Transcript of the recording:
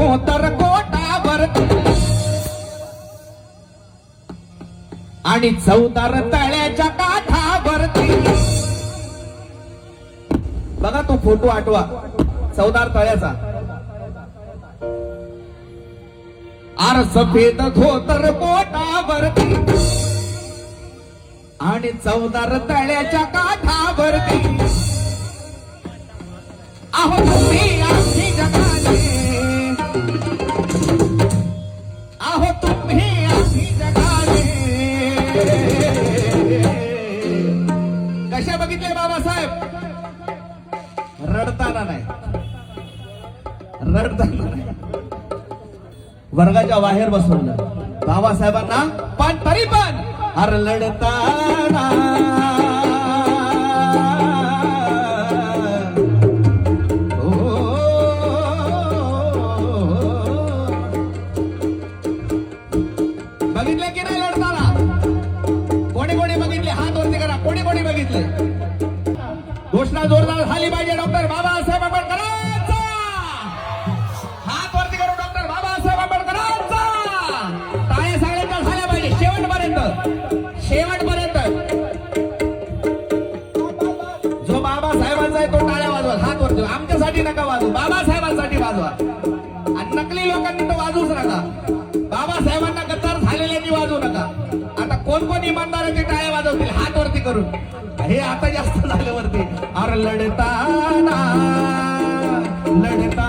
धोतर कोटावरती आणि चौदार तळ्याच्या काठावरती. बघा तो फोटो आठवा चौदार तळ्याचा. आर सफेद धोतर पोटावरती आणि चौदार तळ्याच्या काठावरती. अहो तुम्ही आम्ही जगाले, अहो तुम्ही आम्ही जगाले. कशा बघितले बाबासाहेब? रडताना नाही, रडताना नाही, वर्गाच्या बाहेर बसवलं बाबासाहेबांना. पण तरी पण अर लढताना बघितले की नाही लढताना? कोणी कोणी बघितले? हात वरती करा. कोणी कोणी बघितले? घोषणा जोरदार झाली पाहिजे डॉक्टर बाबासाहेब आंबेडकरांचा. हात वरती करू डॉक्टर बाबासाहेब आंबेडकरांचा. टाळ्या सगळ्यांच्या झाल्या पाहिजे शेवटपर्यंत, शेवटपर्यंत. जो बाबासाहेबांचा आहे तो टाळ्या वाजवा. हात वरती. आमच्यासाठी नका वाजवू, बाबासाहेबांसाठी वाजवा. आणि नकली लोकांनी तर वाजवूच नका. बाबासाहेबांना गद्दार झालेल्यांनी वाजवू नका. आता कोण कोण इमानदाराची टाळ्या वाजवतील हात वरती करून? हे आता जास्त झालं वरती. अरे लढताना लढताना